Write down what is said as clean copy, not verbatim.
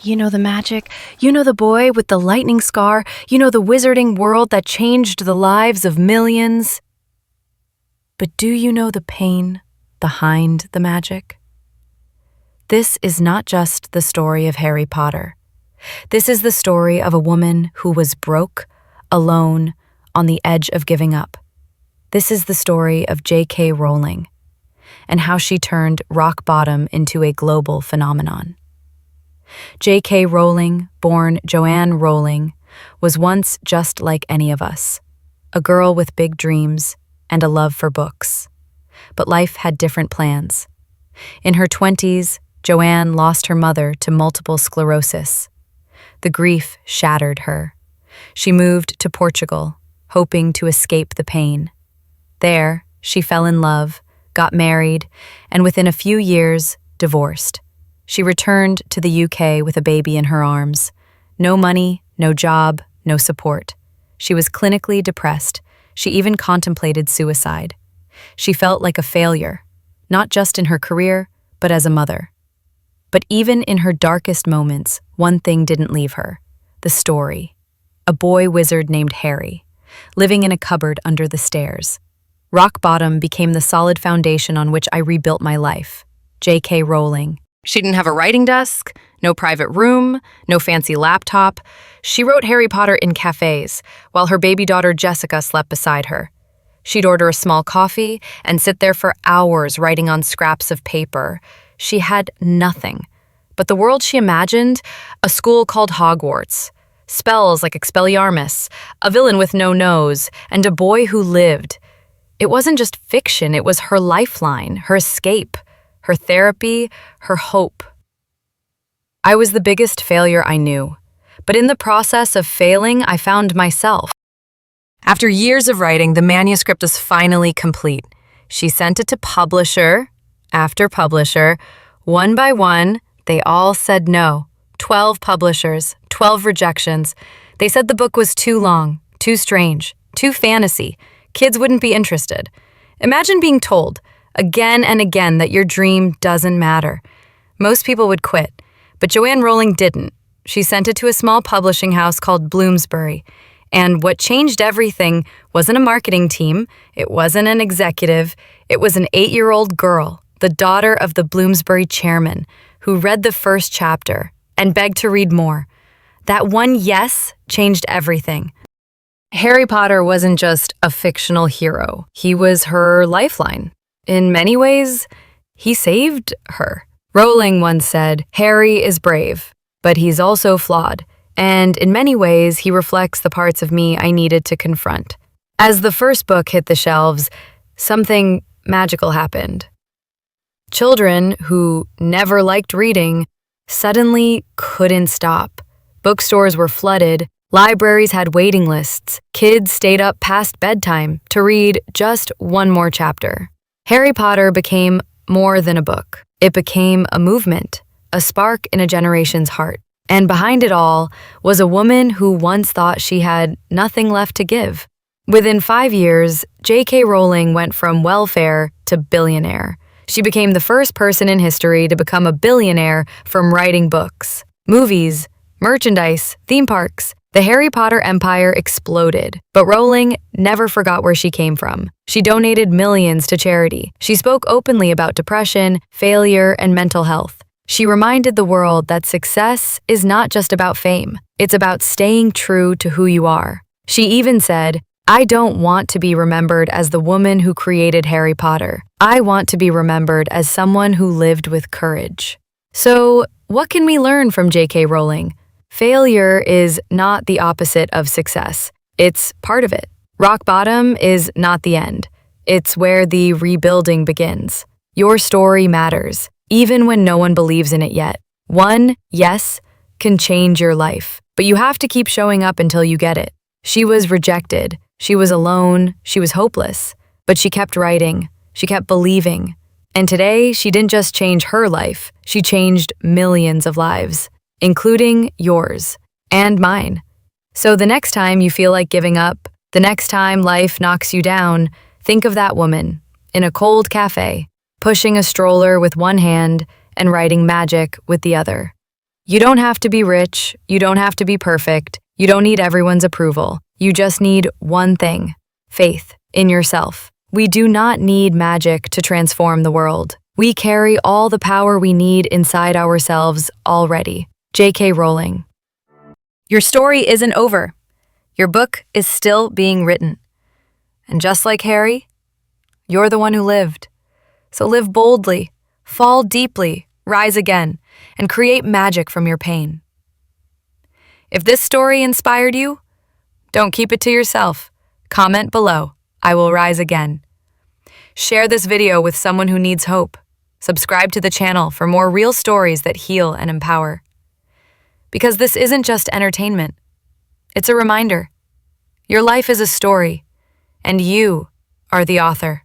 You know the magic, you know the boy with the lightning scar, you know the wizarding world that changed the lives of millions. But do you know the pain behind the magic? This is not just the story of Harry Potter. This is the story of a woman who was broke, alone, on the edge of giving up. This is the story of J.K. Rowling and how she turned rock bottom into a global phenomenon. J.K. Rowling, born Joanne Rowling, was once just like any of us, a girl with big dreams and a love for books. But life had different plans. In her 20s, Joanne lost her mother to multiple sclerosis. The grief shattered her. She moved to Portugal, hoping to escape the pain. There, she fell in love, got married, and within a few years, divorced. She returned to the UK with a baby in her arms. No money, no job, no support. She was clinically depressed. She even contemplated suicide. She felt like a failure, not just in her career, but as a mother. But even in her darkest moments, one thing didn't leave her: the story. A boy wizard named Harry, living in a cupboard under the stairs. Rock bottom became the solid foundation on which I rebuilt my life. J.K. Rowling. She didn't have a writing desk, no private room, no fancy laptop. She wrote Harry Potter in cafés, while her baby daughter Jessica slept beside her. She'd order a small coffee and sit there for hours writing on scraps of paper. She had nothing. But the world she imagined, a school called Hogwarts, spells like Expelliarmus, a villain with no nose, and a boy who lived. It wasn't just fiction, it was her lifeline, her escape, her therapy, her hope. I was the biggest failure I knew, but in the process of failing, I found myself. After years of writing, the manuscript was finally complete. She sent it to publisher after publisher. One by one, they all said no. 12 publishers, 12 rejections. They said the book was too long, too strange, too fantasy. Kids wouldn't be interested. Imagine being told again and again that your dream doesn't matter. Most people would quit, but Joanne Rowling didn't. She sent it to a small publishing house called Bloomsbury. And what changed everything wasn't a marketing team, it wasn't an executive, it was an 8-year-old girl, the daughter of the Bloomsbury chairman, who read the first chapter and begged to read more. That one yes changed everything. Harry Potter wasn't just a fictional hero, he was her lifeline. In many ways, he saved her. Rowling once said, "Harry is brave, but he's also flawed, and in many ways he reflects the parts of me I needed to confront." As the first book hit the shelves, something magical happened. Children who never liked reading suddenly couldn't stop. Bookstores were flooded, libraries had waiting lists, kids stayed up past bedtime to read just one more chapter. Harry Potter became more than a book. It became a movement, a spark in a generation's heart. And behind it all was a woman who once thought she had nothing left to give. Within 5 years, J.K. Rowling went from welfare to billionaire. She became the first person in history to become a billionaire from writing books, movies, merchandise, theme parks. The Harry Potter empire exploded, but Rowling never forgot where she came from. She donated millions to charity. She spoke openly about depression, failure, and mental health. She reminded the world that success is not just about fame. It's about staying true to who you are. She even said, "I don't want to be remembered as the woman who created Harry Potter. I want to be remembered as someone who lived with courage." So, what can we learn from J.K. Rowling? Failure is not the opposite of success. It's part of it. Rock bottom is not the end. It's where the rebuilding begins. Your story matters, even when no one believes in it yet. One yes can change your life, but you have to keep showing up until you get it. She was rejected. She was alone. She was hopeless. But she kept writing. She kept believing. And today, she didn't just change her life. She changed millions of lives, including yours and mine. So the next time you feel like giving up, the next time life knocks you down, think of that woman in a cold cafe, pushing a stroller with one hand and writing magic with the other. You don't have to be rich, you don't have to be perfect, you don't need everyone's approval. You just need one thing: faith in yourself. We do not need magic to transform the world. We carry all the power we need inside ourselves already. J.K. Rowling. Your story isn't over. Your book is still being written. And just like Harry, you're the one who lived. So live boldly, fall deeply, rise again, and create magic from your pain. If this story inspired you, don't keep it to yourself. Comment below. I will rise again. Share this video with someone who needs hope. Subscribe to the channel for more real stories that heal and empower. Because this isn't just entertainment. It's a reminder. Your life is a story, and you are the author.